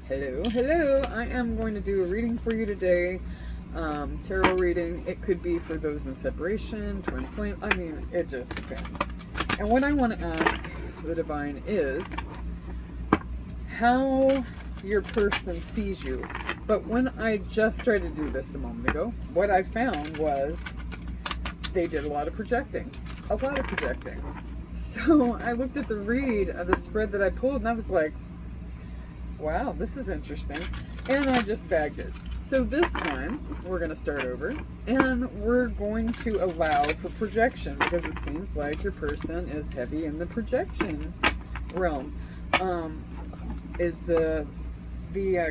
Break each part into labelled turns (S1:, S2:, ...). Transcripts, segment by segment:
S1: Hello, hello. I am going to do a reading for you today. Tarot reading. It could be for those in separation, twin flame. I mean, it just depends. And what I want to ask the divine is how your person sees you. But when I just tried to do this a moment ago, what I found was they did a lot of projecting. A lot of projecting. So I looked at the read of the spread that I pulled and I was like, wow, this is interesting. And I just bagged it. So this time, we're going to start over. And we're going to allow for projection. Because it seems like your person is heavy in the projection realm. Is the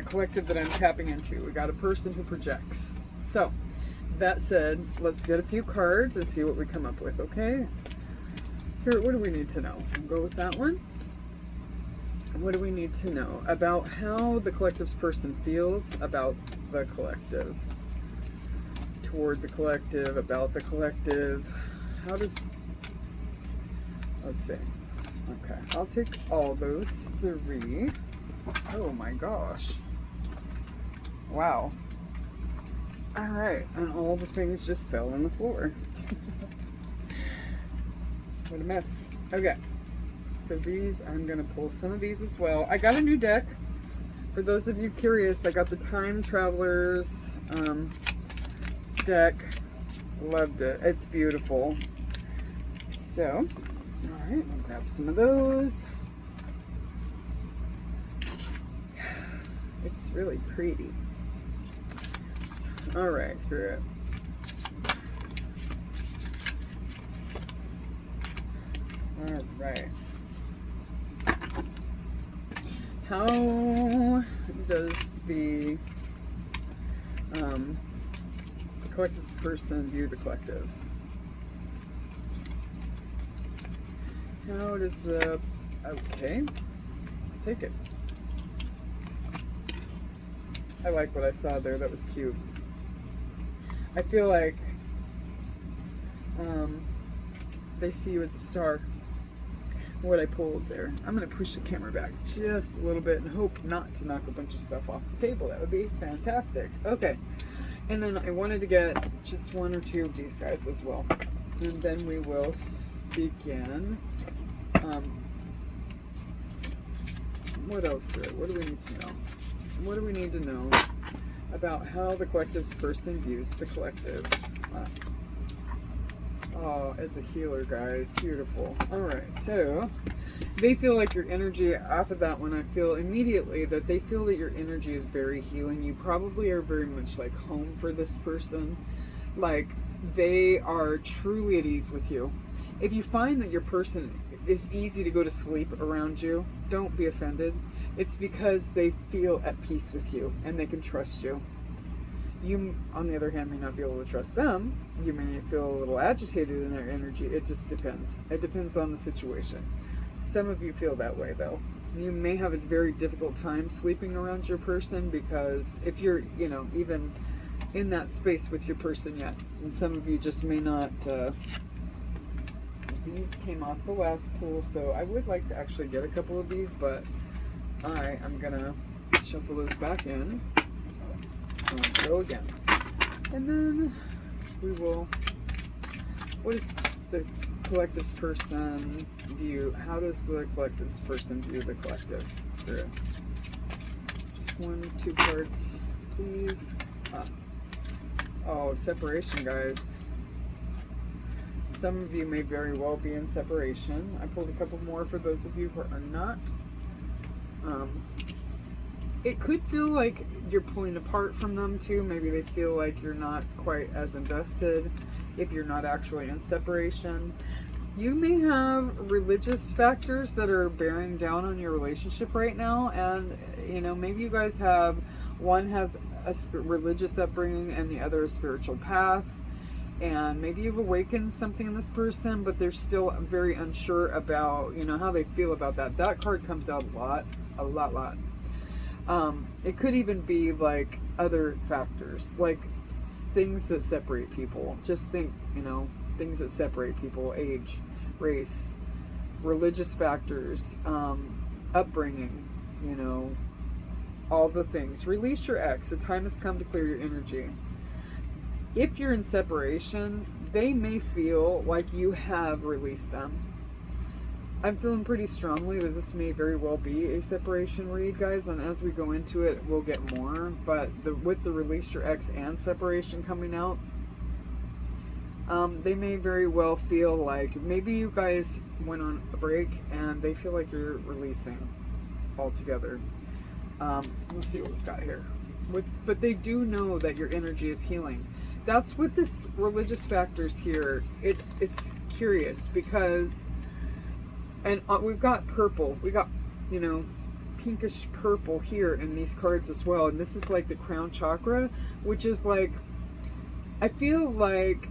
S1: collective that I'm tapping into. We got a person who projects. So, that said, let's get a few cards and see what we come up with, okay? Spirit, what do we need to know? We'll go with that one. What do we need to know about how the collective's person feels about the collective? Toward the collective, about the collective. How does... Let's see. Okay, I'll take all those three. Oh my gosh. Wow. Alright, and all the things just fell on the floor. What a mess. Okay. So these, I'm going to pull some of these as well. I got a new deck. For those of you curious, I got the Time Travelers deck. Loved it. It's beautiful. So, alright, I'll grab some of those. It's really pretty. Alright, Spirit. Alright. How does the collective's person view the collective? How does the... Okay. I'll take it. I like what I saw there. That was cute. I feel like they see you as a star. What I pulled there. I'm going to push the camera back just a little bit and hope not to knock a bunch of stuff off the table. That would be fantastic. Okay. And then I wanted to get just one or two of these guys as well. And then we will begin. What else, Spirit? What do we need to know? What do we need to know about how the collective's person views the collective? Oh, as a healer, guys. Beautiful. Alright, so they feel like your energy, off of that one, I feel immediately that they feel that your energy is very healing. You probably are very much like home for this person. Like, they are truly at ease with you. If you find that your person is easy to go to sleep around you, don't be offended. It's because they feel at peace with you and they can trust you. You, on the other hand, may not be able to trust them. You may feel a little agitated in their energy. It just depends. It depends on the situation. Some of you feel that way, though. You may have a very difficult time sleeping around your person because if you're, you know, even in that space with your person yet, and some of you just may not... These came off the last pull, so I would like to actually get a couple of these, but I am going to shuffle those back in. Go again. And then we will... What is the collective's person view? How does the collective's person view the collective spirit? Just 1, 2 cards, please. Oh, separation, guys. Some of you may very well be in separation. I pulled a couple more for those of you who are not. It could feel like you're pulling apart from them too. Maybe they feel like you're not quite as invested if you're not actually in separation. You may have religious factors that are bearing down on your relationship right now. And, you know, maybe you guys have, one has a religious upbringing and the other a spiritual path. And maybe you've awakened something in this person, but they're still very unsure about, you know, how they feel about that. That card comes out a lot. It could even be like other factors, like things that separate people. Just think, you know, things that separate people: age, race, religious factors, upbringing, you know, all the things. Release your ex. The time has come to clear your energy. If you're in separation, they may feel like you have released them. I'm feeling pretty strongly that this may very well be a separation read, guys, and as we go into it, we'll get more. But with the release your ex and separation coming out, they may very well feel like maybe you guys went on a break and they feel like you're releasing altogether. Let's see what we've got here. But they do know that your energy is healing. That's what this religious factors here. It's curious because, and we've got purple. We got, you know, pinkish purple here in these cards as well. And this is like the crown chakra, which is like, I feel like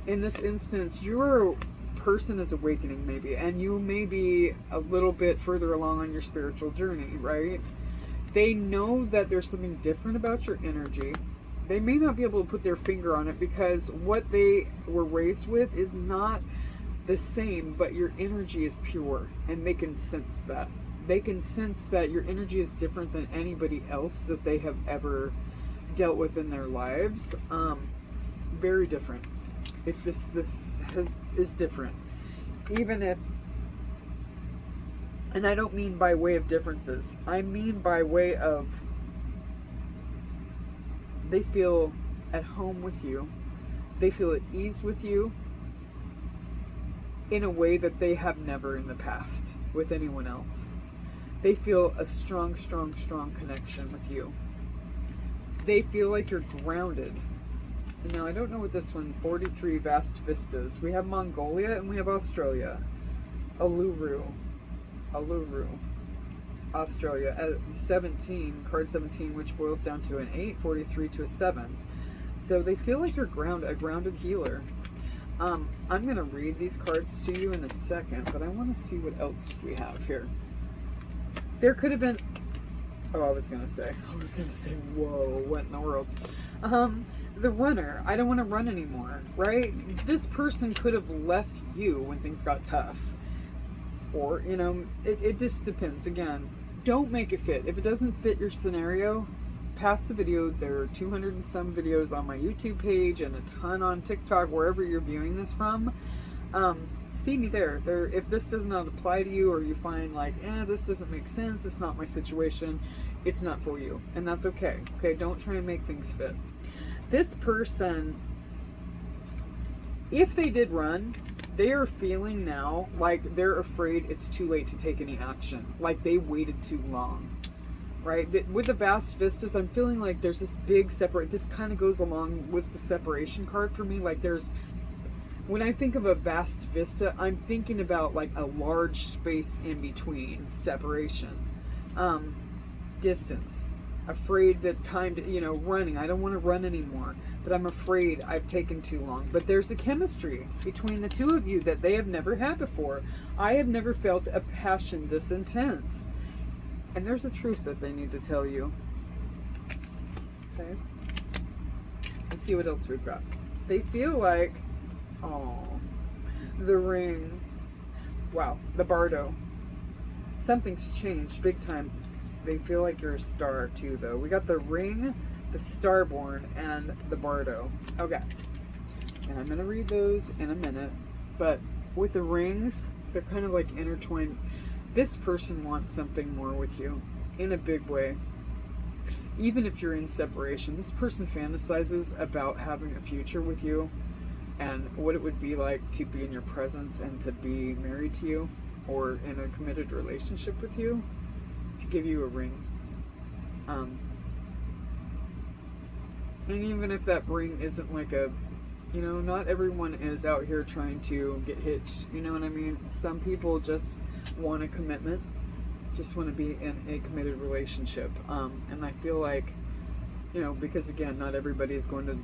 S1: in this instance, your person is awakening maybe, and you may be a little bit further along on your spiritual journey, right? They know that there's something different about your energy. They may not be able to put their finger on it because what they were raised with is not the same, but your energy is pure, and they can sense that. They can sense that your energy is different than anybody else that they have ever dealt with in their lives. Very different. This is different. Even if, and I don't mean by way of differences, I mean by way of they feel at home with you. They feel at ease with you in a way that they have never in the past with anyone else. They feel a strong, strong, strong connection with you. They feel like you're grounded. Now, I don't know what this one, 43 vast vistas. We have Mongolia and we have Australia. Uluru, Australia. 17, card 17, which boils down to an 8, 43 to a 7. So they feel like you're a grounded healer. I'm going to read these cards to you in a second, but I want to see what else we have here. There could have been, I was going to say, whoa, what in the world? The runner, I don't want to run anymore, right? This person could have left you when things got tough. Or, you know, it just depends. Again, don't make it fit. If it doesn't fit your scenario, pass the video. There are 200 and some videos on my YouTube page and a ton on TikTok, wherever you're viewing this from. See me there. If this does not apply to you, or you find like, this doesn't make sense, it's not my situation, it's not for you. And that's okay. Okay, don't try and make things fit. This person, if they did run, they are feeling now like they're afraid it's too late to take any action. Like they waited too long, right? With the vast vistas, I'm feeling like there's this big this kind of goes along with the separation card for me. Like when I think of a vast vista, I'm thinking about like a large space in between separation, distance. Afraid that time to, running. I don't want to run anymore, but I'm afraid I've taken too long. But there's a chemistry between the two of you that they have never had before. I have never felt a passion this intense. And there's a truth that they need to tell you. Okay. Let's see what else we've got. They feel like, the ring. Wow, the bardo. Something's changed big time. They feel like you're a star too, though. We got the ring, the Starborn, and the bardo. Okay. And I'm going to read those in a minute. But with the rings, they're kind of like intertwined. This person wants something more with you in a big way. Even if you're in separation, this person fantasizes about having a future with you and what it would be like to be in your presence and to be married to you or in a committed relationship with you. To give you a ring. And even if that ring isn't like not everyone is out here trying to get hitched, you know what I mean? Some people just want a commitment, just want to be in a committed relationship. And I feel like, because again, not everybody is going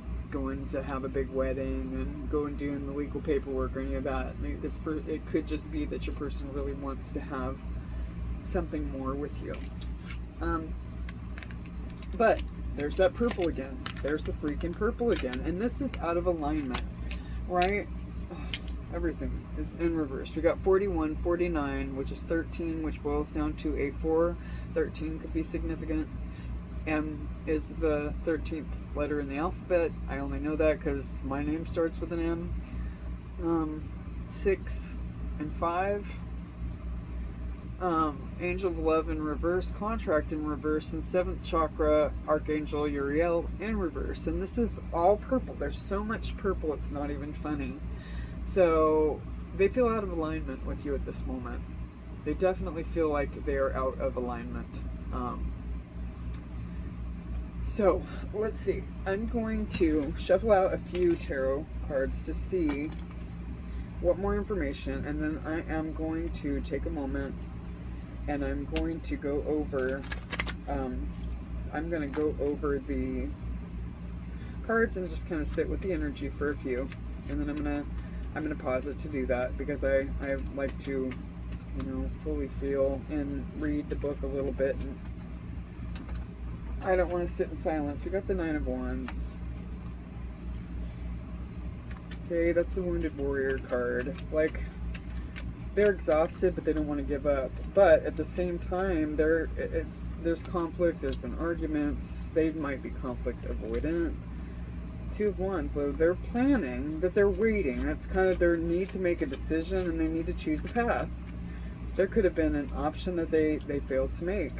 S1: to have a big wedding and go and doing the legal paperwork or any of that. It could just be that your person really wants to have something more with you. But there's that purple again. There's the freaking purple again. And this is out of alignment, right? Everything is in reverse. We got 41, 49, which is 13, which boils down to a 4. 13 could be significant. M is the 13th letter in the alphabet. I only know that because my name starts with an M. 6 and 5. Angel of Love in reverse, Contract in reverse, and 7th chakra, Archangel Uriel in reverse. And this is all purple. There's so much purple, it's not even funny. So they feel out of alignment with you at this moment. They definitely feel like they are out of alignment. So let's see. I'm going to shuffle out a few tarot cards to see what more information, and then I am going to take a moment and I'm going to go over the cards and just kind of sit with the energy for a few, and then I'm gonna pause it to do that, because I like to, you know, fully feel and read the book a little bit, and I don't want to sit in silence. We got the 9 of Wands. Okay, that's the Wounded Warrior card. Like, they're exhausted, but they don't want to give up. But at the same time, there's conflict. There's been arguments. They might be conflict avoidant. 2 of Wands. So they're planning, that they're waiting. That's kind of their need to make a decision, and they need to choose a path. There could have been an option that they failed to make.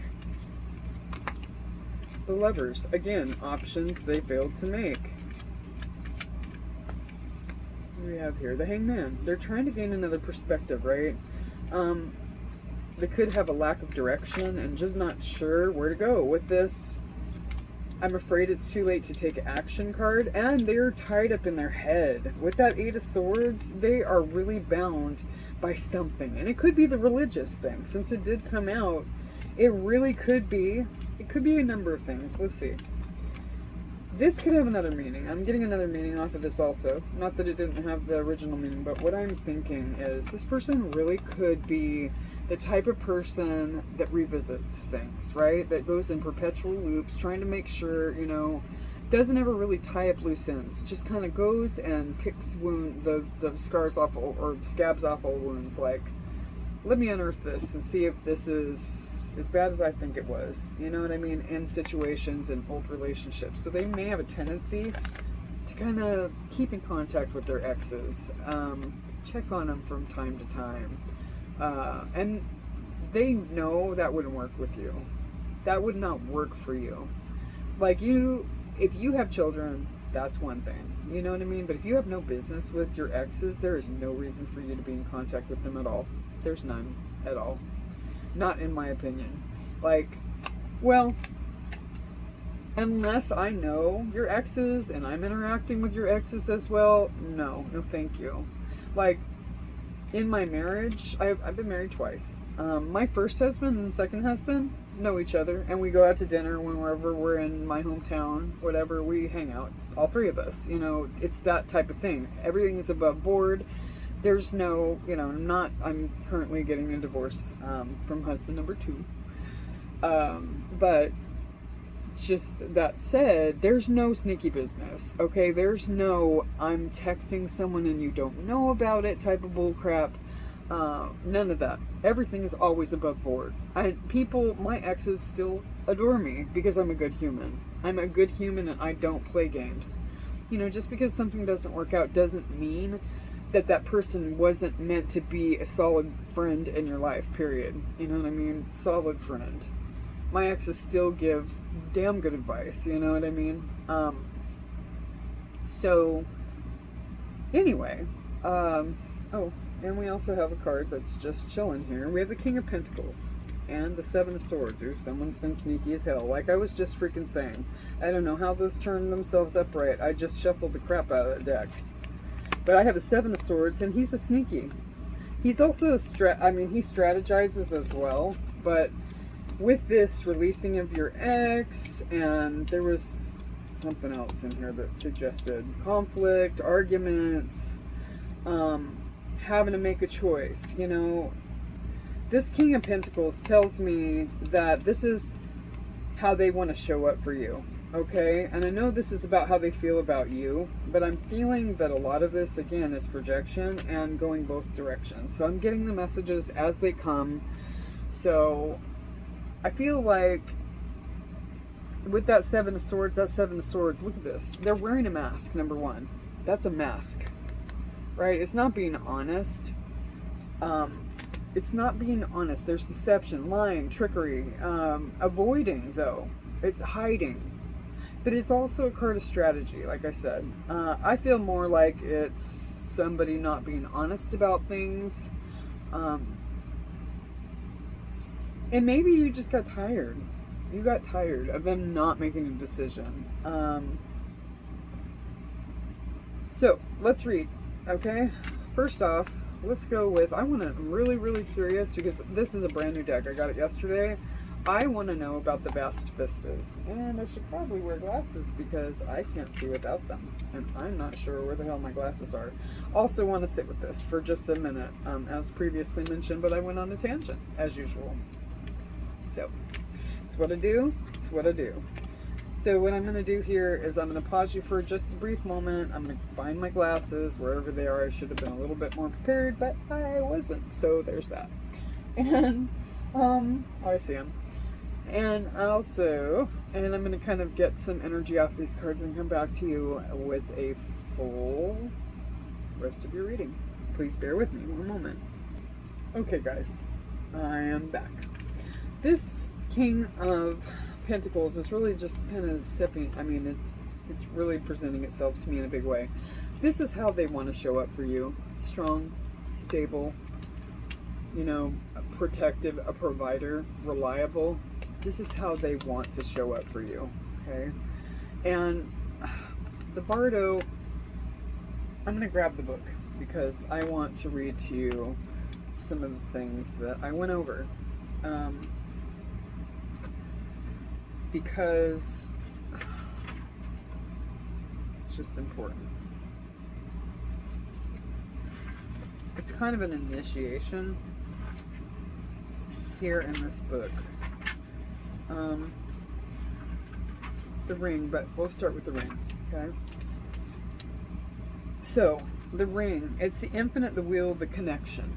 S1: The Lovers. Again, options they failed to make. We have here the Hangman. They're trying to gain another perspective, right? They could have a lack of direction and just not sure where to go with this. I'm afraid it's too late to take action card, and they're tied up in their head. With that 8 of Swords, they are really bound by something, and it could be the religious thing. Since it did come out, it really could be. It could be a number of things. Let's see. This could have another meaning. I'm getting another meaning off of this also. Not that it didn't have the original meaning, but what I'm thinking is this person really could be the type of person that revisits things, right? That goes in perpetual loops, trying to make sure, you know, doesn't ever really tie up loose ends. Just kind of goes and picks the scars off, or scabs off old wounds. Like, let me unearth this and see if this is as bad as I think it was, you know what I mean, in situations and old relationships. So they may have a tendency to kind of keep in contact with their exes, check on them from time to time, and they know that wouldn't work with you. That would not work for you. Like, if you have children, that's one thing, you know what I mean, but if you have no business with your exes, there is no reason for you to be in contact with them at all. There's none at all. Not in my opinion. Like, well, unless I know your exes and I'm interacting with your exes as well, no thank you. Like, in my marriage, I've been married twice. My first husband and second husband know each other, and we go out to dinner whenever we're in my hometown, whatever, we hang out, all 3 of us, you know. It's that type of thing. Everything is above board. There's no, you know, I'm currently getting a divorce from husband number 2. But just that said, there's no sneaky business, okay? There's no I'm texting someone and you don't know about it type of bull crap. None of that. Everything is always above board. My exes still adore me because I'm a good human. I'm a good human and I don't play games. You know, just because something doesn't work out doesn't mean that person wasn't meant to be a solid friend in your life, period. You know what I mean? Solid friend. My exes still give damn good advice, you know what I mean? So, anyway, oh, and we also have a card that's just chilling here. We have the King of Pentacles and the 7 of Swords. Ooh, someone's been sneaky as hell. Like I was just freaking saying. I don't know how those turned themselves upright. I just shuffled the crap out of the deck. But I have a 7 of Swords, and he's a sneaky. He's also he strategizes as well. But with this releasing of your ex, and there was something else in here that suggested conflict, arguments, having to make a choice. You know, this King of Pentacles tells me that this is how they want to show up for you. Okay, and I know this is about how they feel about you, but I'm feeling that a lot of this, again, is projection and going both directions. So I'm getting the messages as they come. So I feel like with that Seven of Swords, look at this. They're wearing a mask, number one. That's a mask, right? It's not being honest. It's not being honest. There's deception, lying, trickery, avoiding, though. It's hiding. But it's also a card of strategy, like I said. I feel more like it's somebody not being honest about things. And maybe you just got tired. You got tired of them not making a decision. So, let's read, okay? First off, let's go with, I'm really, really curious, because this is a brand new deck. I got it yesterday. I want to know about the Vast Vistas. And I should probably wear glasses because I can't see without them. And I'm not sure where the hell my glasses are. Also want to sit with this for just a minute, as previously mentioned, but I went on a tangent, as usual. So, it's what I do. It's what I do. So what I'm going to do here is I'm going to pause you for just a brief moment. I'm going to find my glasses wherever they are. I should have been a little bit more prepared, but I wasn't. So there's that. And, I see them. And also, and I'm going to kind of get some energy off these cards and come back to you with a full rest of your reading. Please bear with me one moment. Okay, guys, I am back. This King of Pentacles is really just kind of stepping, I mean, it's really presenting itself to me in a big way. This is how they want to show up for you. Strong, stable, you know, protective, a provider, reliable. This is how they want to show up for you, okay? And the Bardo, I'm going to grab the book because I want to read to you some of the things that I went over. Because it's just important. It's kind of an initiation here in this book. The ring, but we'll start with the ring, okay? So, the ring, it's the infinite, the wheel, the connection.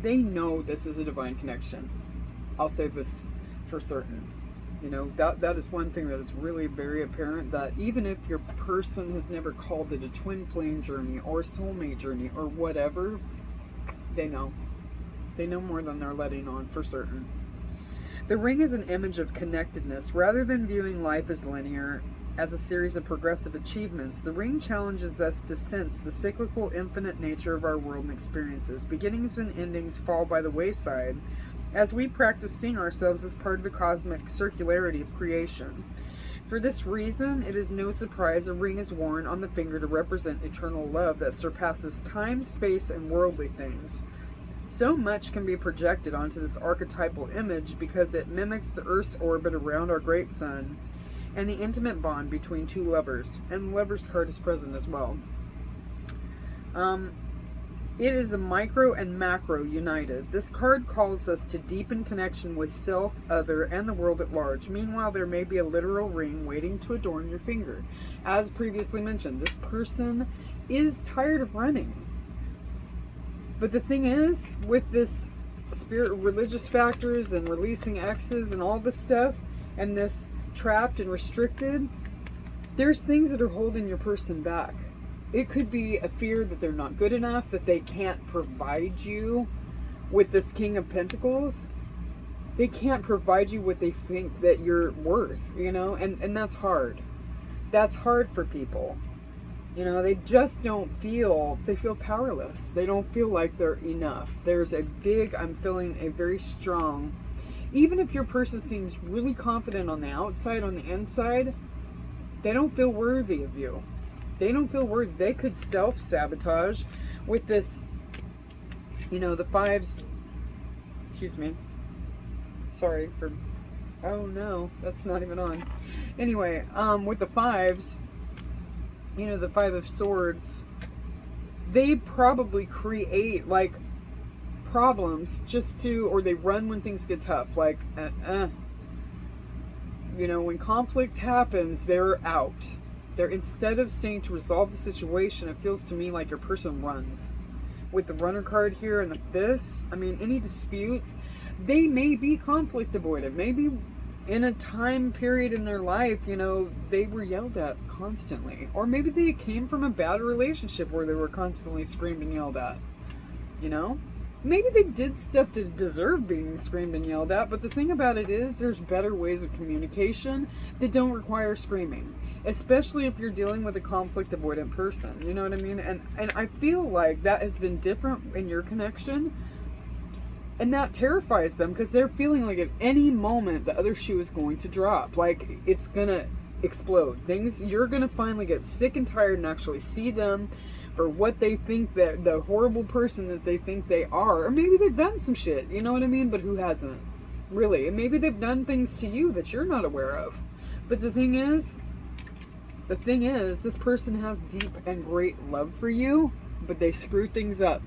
S1: They know this is a divine connection. I'll say this for certain. You know, that is one thing that is really very apparent, that even if your person has never called it a twin flame journey or soulmate journey or whatever, they know. They know more than they're letting on, for certain. The ring is an image of connectedness. Rather than viewing life as linear, as a series of progressive achievements, the ring challenges us to sense the cyclical, infinite nature of our world and experiences. Beginnings and endings fall by the wayside as we practice seeing ourselves as part of the cosmic circularity of creation. For this reason, it is no surprise a ring is worn on the finger to represent eternal love that surpasses time, space, and worldly things. So much can be projected onto this archetypal image because it mimics the Earth's orbit around our great sun and the intimate bond between two lovers. And the Lover's card is present as well. It is a micro and macro united. This card calls us to deepen connection with self, other, and the world at large. Meanwhile, there may be a literal ring waiting to adorn your finger. As previously mentioned, this person is tired of running. But the thing is, with this spirit, religious factors and releasing exes and all this stuff, and this trapped and restricted, there's things that are holding your person back. It could be a fear that they're not good enough, that they can't provide you with this King of Pentacles. They can't provide you what they think that you're worth, you know, and that's hard. That's hard for people. You know, they just don't feel, they feel powerless. They don't feel like they're enough. There's a big, I'm feeling a very strong, even if your person seems really confident on the outside, on the inside, they don't feel worthy of you. They don't feel worthy. They could self-sabotage with this, you know, the fives, excuse me, sorry for, oh no, that's not even on. Anyway, with the fives, you know, the Five of Swords, they probably create, like, problems just to, or they run when things get tough, like, you know, when conflict happens, they're out. They're, instead of staying to resolve the situation, it feels to me like your person runs. With the Runner card here and this, I mean, any disputes, they may be conflict avoidant. Maybe in a time period in their life, you know, they were yelled at constantly. Or maybe they came from a bad relationship where they were constantly screamed and yelled at, you know? Maybe they did stuff to deserve being screamed and yelled at, but the thing about it is there's better ways of communication that don't require screaming, especially if you're dealing with a conflict avoidant person, you know what I mean? And I feel like that has been different in your connection. And that terrifies them because they're feeling like at any moment the other shoe is going to drop. Like it's going to explode. You're going to finally get sick and tired and actually see them for what they think, that the horrible person that they think they are. Or maybe they've done some shit, you know what I mean? But who hasn't? Really. And maybe they've done things to you that you're not aware of. But the thing is, this person has deep and great love for you, but they screw things up.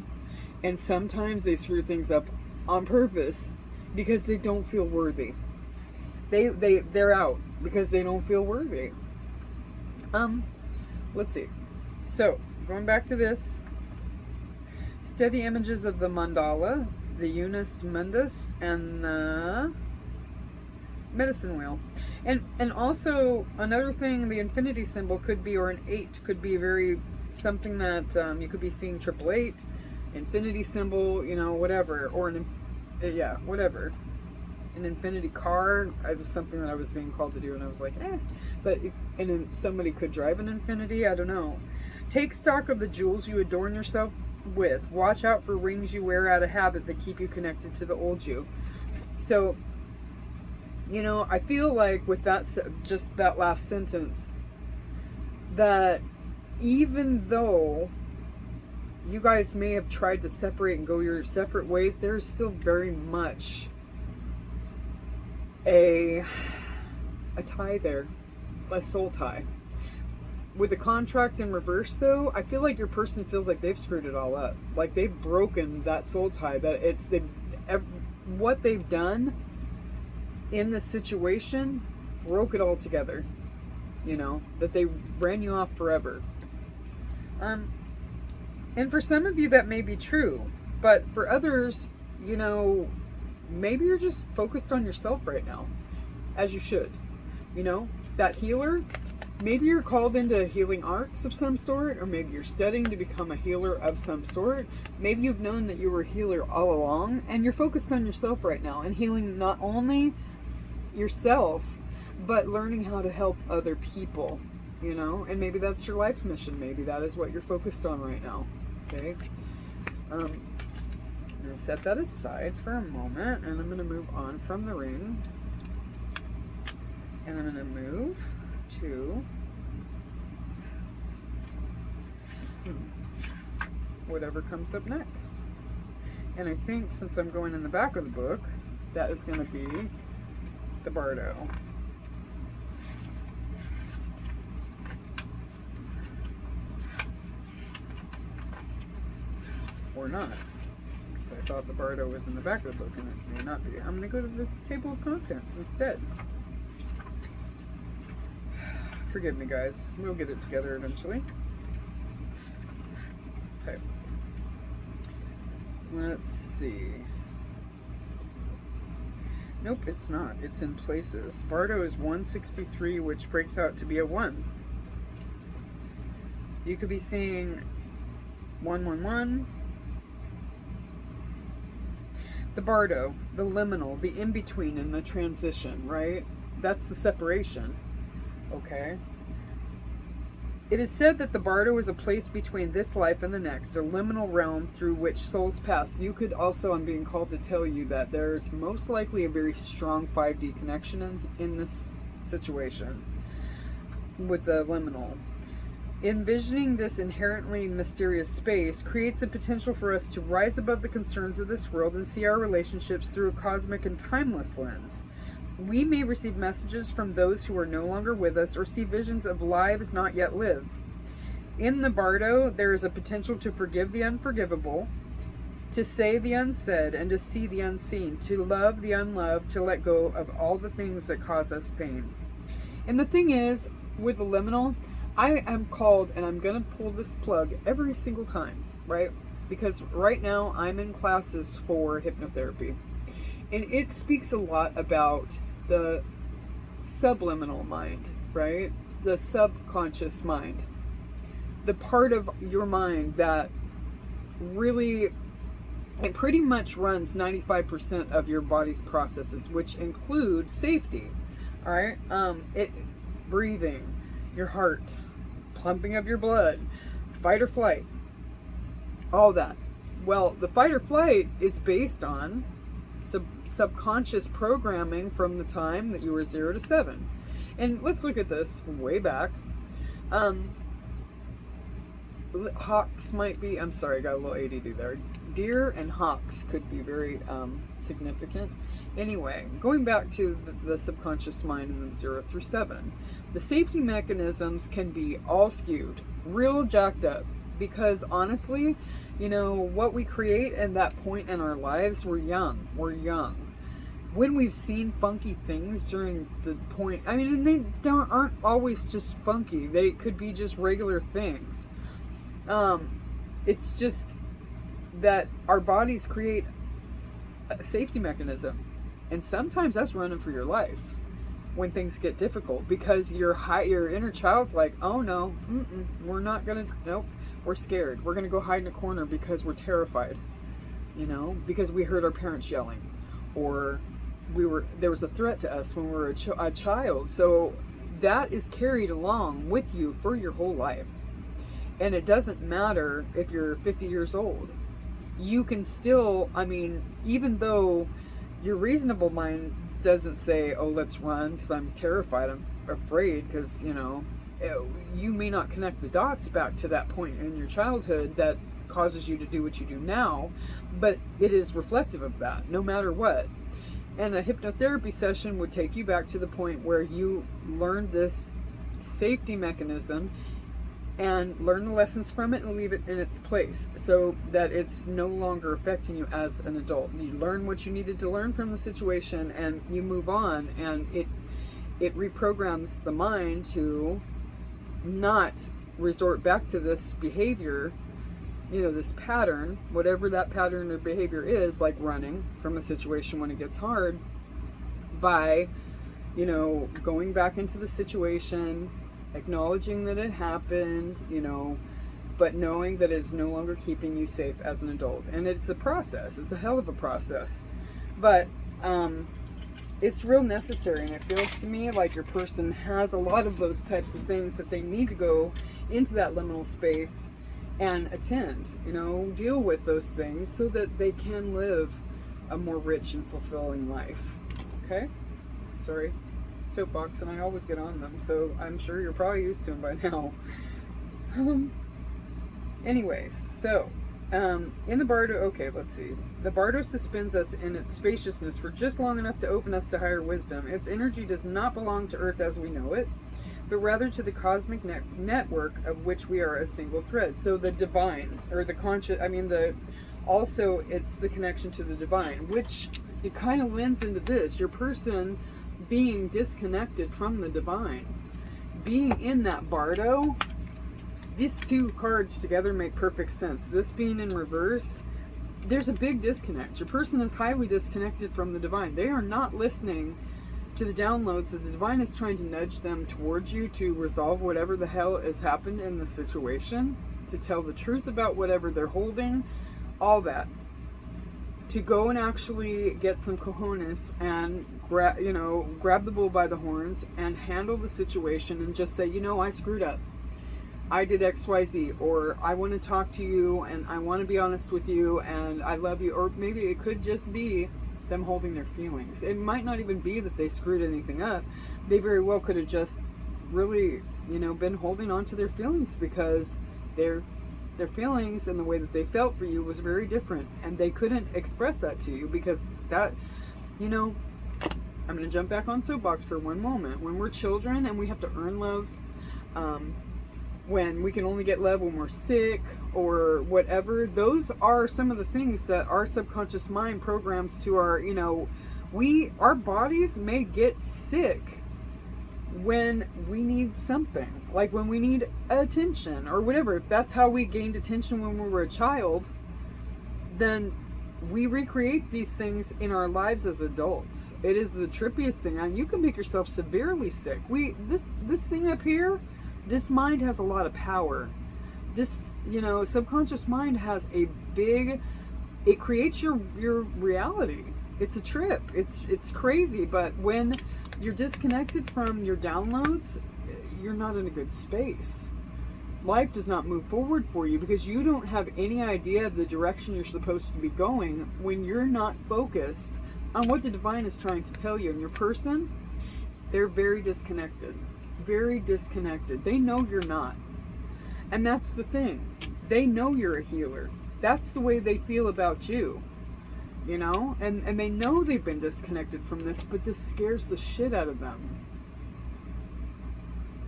S1: And sometimes they screw things up on purpose because they don't feel worthy. They're out because they don't feel worthy. Let's see. So, going back to this. Steady images of the mandala, the unus mundus, and the medicine wheel. And also, another thing, the infinity symbol could be, or an 8, could be very, something that you could be seeing 888, infinity symbol, you know, whatever, or whatever. An infinity car, it was something that I was being called to do, and I was like, but somebody could drive an infinity, I don't know. Take stock of the jewels you adorn yourself with. Watch out for rings you wear out of habit that keep you connected to the old you. So, you know, I feel like with that, just that last sentence, that even though you guys may have tried to separate and go your separate ways, there's still very much a tie there, a soul tie. With the contract in reverse, though, I feel like your person feels like they've screwed it all up. Like they've broken that soul tie. That what they've done in this situation broke it all together. You know, that they ran you off forever. And for some of you that may be true, but for others, you know, maybe you're just focused on yourself right now, as you should. You know, that healer, maybe you're called into healing arts of some sort, or maybe you're studying to become a healer of some sort. Maybe you've known that you were a healer all along, and you're focused on yourself right now, and healing not only yourself, but learning how to help other people, you know, and maybe that's your life mission. Maybe that is what you're focused on right now. Okay. I'm going to set that aside for a moment, and I'm going to move on from the ring. And I'm going to move to whatever comes up next. And I think since I'm going in the back of the book, that is going to be the Bardo. Or not. Because I thought the Bardo was in the back of the book, and it may not be. I'm going to go to the table of contents instead. Forgive me, guys. We'll get it together eventually. Okay. Let's see. Nope, it's not. It's in places. Bardo is 163, which breaks out to be a 1. You could be seeing 111. The Bardo, the liminal, the in-between and the transition, right? That's the separation. Okay. It is said that the Bardo is a place between this life and the next, a liminal realm through which souls pass. You could also, I'm being called to tell you that there's most likely a very strong 5D connection in this situation with the liminal. Envisioning this inherently mysterious space creates the potential for us to rise above the concerns of this world and see our relationships through a cosmic and timeless lens. We may receive messages from those who are no longer with us or see visions of lives not yet lived. In the Bardo, there is a potential to forgive the unforgivable, to say the unsaid, and to see the unseen, to love the unloved, to let go of all the things that cause us pain. And the thing is, with the liminal, I am called, and I'm going to pull this plug every single time, right? Because right now I'm in classes for hypnotherapy. And it speaks a lot about the subliminal mind, right? The subconscious mind. The part of your mind that really, it pretty much runs 95% of your body's processes, which include safety. All right, breathing, your heart, pumping of your blood, fight or flight, all that. Well, the fight or flight is based on subconscious programming from the time that you were 0 to 7. And let's look at this way back. Hawks might be, I'm sorry, I got a little ADD there. Deer and hawks could be very significant. Anyway, going back to the subconscious mind in the 0 through 7, the safety mechanisms can be all skewed, real jacked up, because honestly, you know, what we create at that point in our lives, we're young. When we've seen funky things during the point, I mean, and they aren't always just funky. They could be just regular things. It's just that our bodies create a safety mechanism, and sometimes that's running for your life when things get difficult, because your inner child's like, oh no, we're not gonna, nope, we're scared, we're gonna go hide in a corner because we're terrified, you know, because we heard our parents yelling, or there was a threat to us when we were a child. So that is carried along with you for your whole life. And it doesn't matter if you're 50 years old. You can still, I mean, even though your reasonable mind doesn't say, oh, let's run because I'm terrified, I'm afraid, because, you know, you may not connect the dots back to that point in your childhood that causes you to do what you do now, but it is reflective of that, no matter what. And a hypnotherapy session would take you back to the point where you learned this safety mechanism and learn the lessons from it and leave it in its place so that it's no longer affecting you as an adult. You learn what you needed to learn from the situation and you move on, and it reprograms the mind to not resort back to this behavior, you know, this pattern, whatever that pattern or behavior is, like running from a situation when it gets hard, by, you know, going back into the situation, acknowledging that it happened, you know, but knowing that it's no longer keeping you safe as an adult. And it's a process. It's a hell of a process. But it's real necessary. And it feels to me like your person has a lot of those types of things that they need to go into that liminal space and attend, you know, deal with those things so that they can live a more rich and fulfilling life. Okay? Sorry. Soapbox, and I always get on them, so I'm sure you're probably used to them by now. Anyways, so in the bardo, okay, let's see. The bardo suspends us in its spaciousness for just long enough to open us to higher wisdom. Its energy does not belong to Earth as we know it, but rather to the cosmic network of which we are a single thread. So the divine, or the conscious, I mean, also it's the connection to the divine, which it kind of lends into this. Your person being disconnected from the divine, being in that bardo, these two cards together make perfect sense. This being in reverse, there's a big disconnect. Your person is highly disconnected from the divine. They are not listening to the downloads that the divine is trying to nudge them towards you to resolve whatever the hell has happened in the situation, to tell the truth about whatever they're holding, all that. To go and actually get some cojones and grab the bull by the horns and handle the situation and just say, you know, I screwed up. I did XYZ, or I want to talk to you and I want to be honest with you and I love you. Or maybe it could just be them holding their feelings. It might not even be that they screwed anything up. They very well could have just really, you know, been holding on to their feelings because their feelings and the way that they felt for you was very different, and they couldn't express that to you because that, you know, I'm going to jump back on soapbox for one moment. When we're children and we have to earn love, when we can only get love when we're sick or whatever, those are some of the things that our subconscious mind programs to our, you know, our bodies may get sick when we need something, like when we need attention or whatever. If that's how we gained attention when we were a child, then we recreate these things in our lives as adults. It is the trippiest thing, and you can make yourself severely sick. This thing up here, this mind has a lot of power. This, subconscious mind has a big, it creates your reality. It's a trip. It's crazy, but when you're disconnected from your downloads, you're not in a good space. Life does not move forward for you because you don't have any idea of the direction you're supposed to be going when you're not focused on what the divine is trying to tell you. And your person, they're very disconnected. Very disconnected. They know you're not. And that's the thing. They know you're a healer. That's the way they feel about you. And they know they've been disconnected from this, but this scares the shit out of them.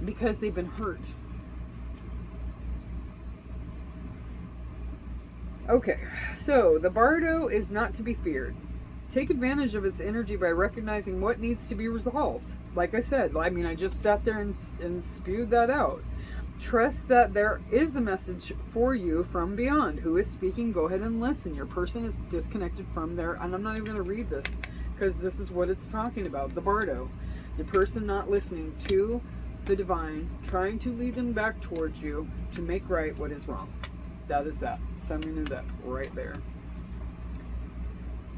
S1: Because they've been hurt. Okay, so the Bardo is not to be feared. Take advantage of its energy by recognizing what needs to be resolved. Like I said, I just sat there and spewed that out. Trust that there is a message for you from beyond. Who is speaking? Go ahead and listen. Your person is disconnected from their, and I'm not even going to read this because this is what it's talking about, the Bardo. The person not listening to the divine, trying to lead them back towards you to make right what is wrong. That is that. Summing it up right there.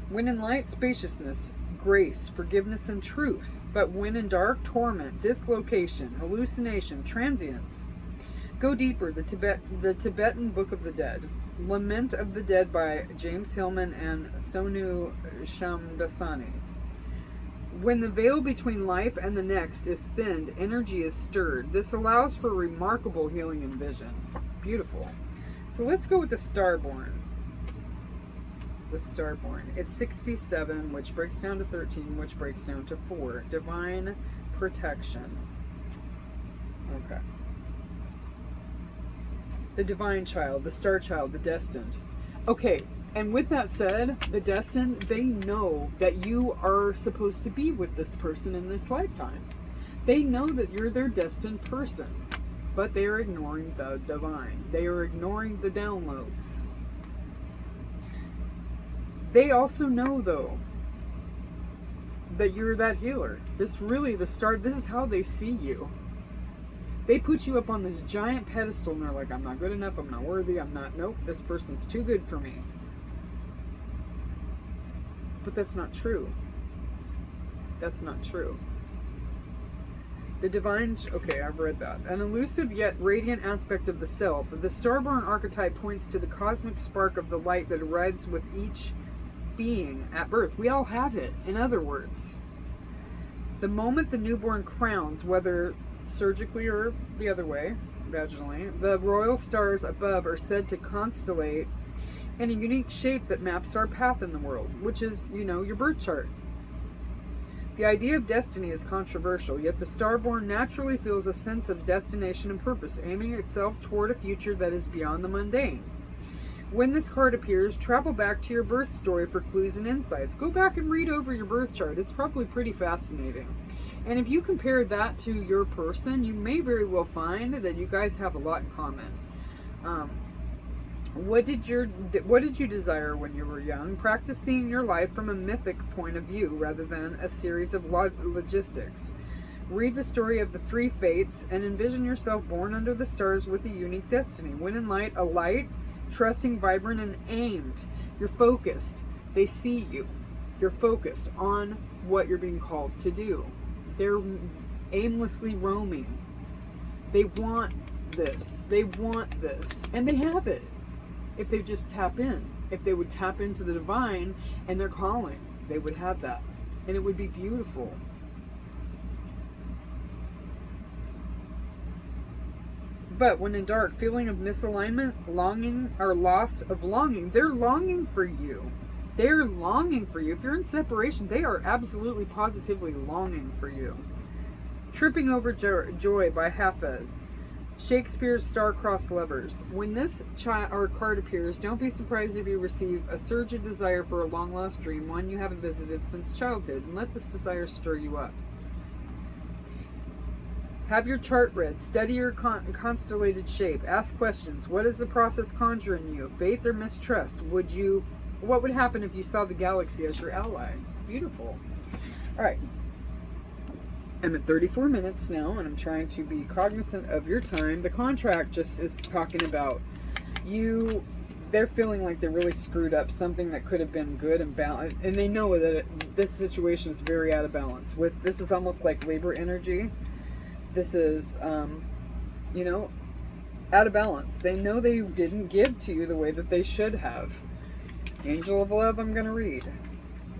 S1: When in light, spaciousness, grace, forgiveness, and truth. But when in dark, torment, dislocation, hallucination, transience. Go deeper. The Tibetan Book of the Dead. Lament of the Dead by James Hillman and Sonu Shambasani. When the veil between life and the next is thinned, energy is stirred. This allows for remarkable healing and vision. Beautiful. So let's go with the Starborn. The Starborn. It's 67, which breaks down to 13, which breaks down to 4. Divine protection. Okay. The divine child, the star child, the destined. Okay, and with that said, the destined, they know that you are supposed to be with this person in this lifetime. They know that you're their destined person. But they are ignoring the divine. They are ignoring the downloads. They also know, though, that you're that healer. This is how they see you. They put you up on this giant pedestal and they're like, I'm not good enough, I'm not worthy, nope, this person's too good for me. But that's not true. That's not true. The divine, okay, I've read that. An elusive yet radiant aspect of the self. The Starborn archetype points to the cosmic spark of the light that arrives with each being at birth. We all have it, in other words. The moment the newborn crowns, whether surgically or the other way, vaginally, the royal stars above are said to constellate in a unique shape that maps our path in the world, which is, your birth chart. The idea of destiny is controversial, yet the Starborn naturally feels a sense of destination and purpose, aiming itself toward a future that is beyond the mundane. When this card appears, travel back to your birth story for clues and insights. Go back and read over your birth chart. It's probably pretty fascinating. And if you compare that to your person, you may very well find that you guys have a lot in common. What did you desire when you were young? Practice seeing your life from a mythic point of view rather than a series of logistics. Read the story of the 3 fates and envision yourself born under the stars with a unique destiny. When in light, a light, trusting, vibrant, and aimed. You're focused. They see you. You're focused on what you're being called to do. They're aimlessly roaming. They want this. They want this. And they have it. If they just tap in. If they would tap into the divine and their calling, they would have that. And it would be beautiful. But when in dark, feeling of misalignment, longing, or loss of longing, they're longing for you. They're longing for you. If you're in separation, they are absolutely positively longing for you. Tripping Over Joy by Hafez. Shakespeare's Star-Crossed Lovers. When this card appears, don't be surprised if you receive a surge of desire for a long-lost dream, one you haven't visited since childhood, and let this desire stir you up. Have your chart read. Study your constellated shape. Ask questions. What does the process conjure in you? Faith or mistrust? Would you What would happen if you saw the galaxy as your ally? Beautiful. All right. I'm at 34 minutes now, and I'm trying to be cognizant of your time. The contract just is talking about you. They're feeling like they're really screwed up, something that could have been good and balanced, and they know that this situation is very out of balance. This is almost like labor energy. This is, you know, out of balance. They know they didn't give to you the way that they should have. Angel of Love, I'm going to read.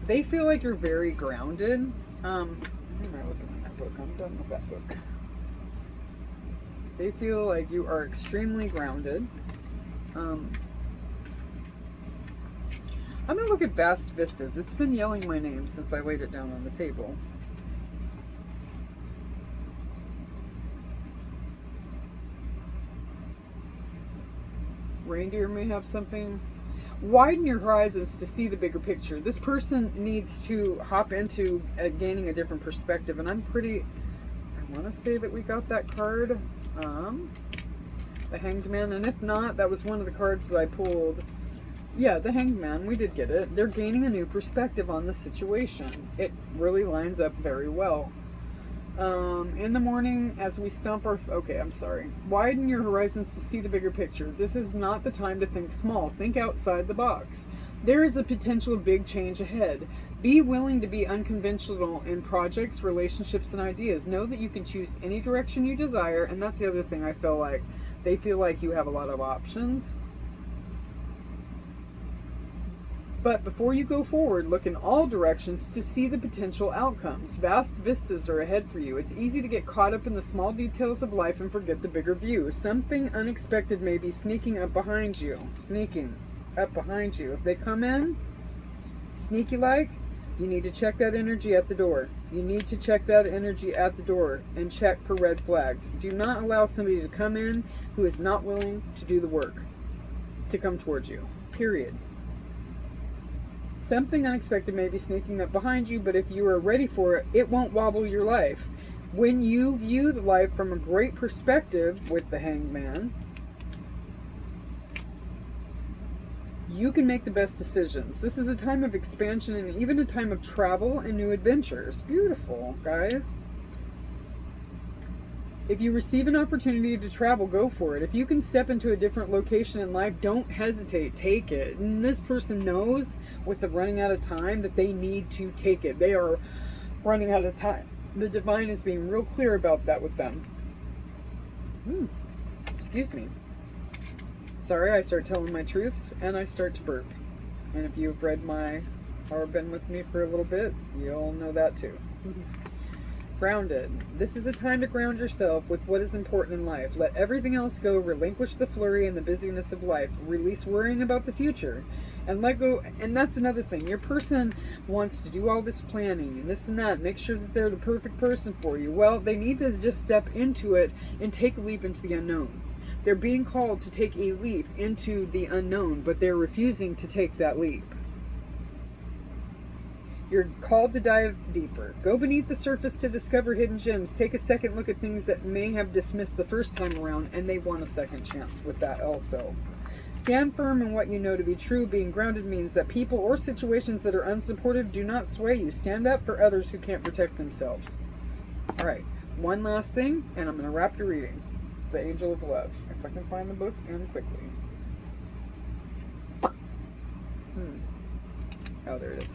S1: They feel like you're very grounded. Where am I looking at that book? I'm done with that book. They feel like you are extremely grounded. I'm going to look at Vast Vistas. It's been yelling my name since I laid it down on the table. Reindeer may have something. Widen your horizons to see the bigger picture. This person needs to hop into gaining a different perspective. And I want to say that we got that card. The Hanged Man. And if not, that was one of the cards that I pulled. Yeah, the Hanged Man, we did get it. They're gaining a new perspective on the situation. It really lines up very well. In the morning, as we stomp our... Okay, I'm sorry. Widen your horizons to see the bigger picture. This is not the time to think small. Think outside the box. There is a potential big change ahead. Be willing to be unconventional in projects, relationships, and ideas. Know that you can choose any direction you desire, and that's the other thing I feel like. They feel like you have a lot of options. But before you go forward, look in all directions to see the potential outcomes. Vast vistas are ahead for you. It's easy to get caught up in the small details of life and forget the bigger view. Something unexpected may be sneaking up behind you. Sneaking up behind you. If they come in, sneaky like, you need to check that energy at the door. You need to check that energy at the door and check for red flags. Do not allow somebody to come in who is not willing to do the work to come towards you. Period. Something unexpected may be sneaking up behind you, but if you are ready for it, it won't wobble your life. When you view the life from a great perspective with the Hanged Man, you can make the best decisions. This is a time of expansion and even a time of travel and new adventures. Beautiful, guys. If you receive an opportunity to travel, go for it. If you can step into a different location in life, don't hesitate. Take it. And this person knows with the running out of time that they need to take it. They are running out of time. The divine is being real clear about that with them. Excuse me. Sorry, I start telling my truths and I start to burp. And if you've read or been with me for a little bit, you'll know that too. Grounded. This is a time to ground yourself with what is important in life. Let everything else go. Relinquish the flurry and the busyness of life. Release worrying about the future. And let go. And that's another thing. Your person wants to do all this planning and this and that. Make sure that they're the perfect person for you. Well, they need to just step into it and take a leap into the unknown. They're being called to take a leap into the unknown, but they're refusing to take that leap. You're called to dive deeper. Go beneath the surface to discover hidden gems. Take a second look at things that may have dismissed the first time around, and they want a second chance with that also. Stand firm in what you know to be true. Being grounded means that people or situations that are unsupportive do not sway you. Stand up for others who can't protect themselves. All right, one last thing, and I'm going to wrap your reading. The Angel of Love. If I can find the book, and quickly. Oh, there it is.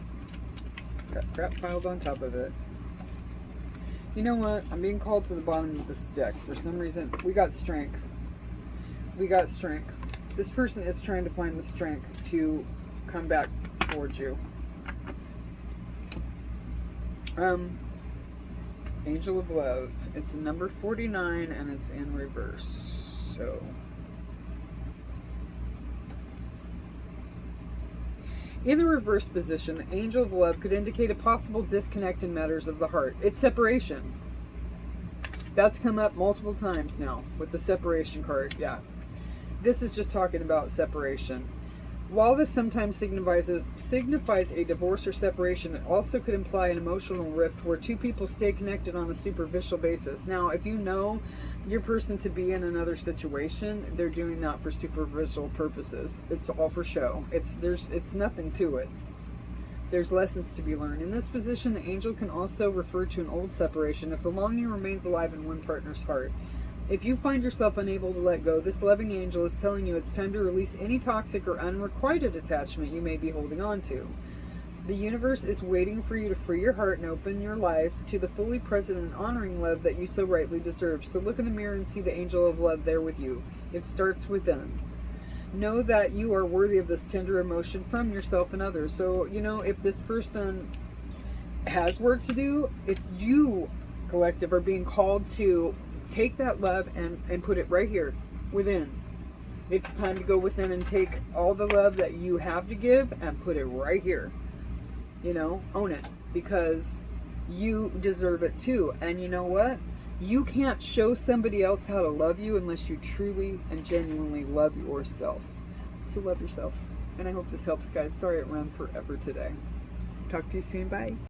S1: Got crap piled on top of it. You know what? I'm being called to the bottom of this deck. For some reason, we got strength. We got strength. This person is trying to find the strength to come back towards you. Angel of Love. It's number 49 and it's in reverse. So... in the reverse position, the Angel of Love could indicate a possible disconnect in matters of the heart. It's separation. That's come up multiple times now with the separation card. Yeah. This is just talking about separation. While this sometimes signifies a divorce or separation, it also could imply an emotional rift where two people stay connected on a superficial basis. Now, if you know your person to be in another situation, they're doing that for superficial purposes. It's all for show. It's nothing to it. There's lessons to be learned. In this position, the angel can also refer to an old separation if the longing remains alive in one partner's heart. If you find yourself unable to let go, this loving angel is telling you it's time to release any toxic or unrequited attachment you may be holding on to. The universe is waiting for you to free your heart and open your life to the fully present and honoring love that you so rightly deserve. So look in the mirror and see the angel of love there with you. It starts within. Know that you are worthy of this tender emotion from yourself and others. So, you know, if this person has work to do, if you, collective, are being called to take that love and put it right here within. It's time to go within and take all the love that you have to give and put it right here. You know, own it, because you deserve it too. And you know what? You can't show somebody else how to love you unless you truly and genuinely love yourself. So love yourself. And I hope this helps, guys. Sorry it ran forever today. Talk to you soon. Bye.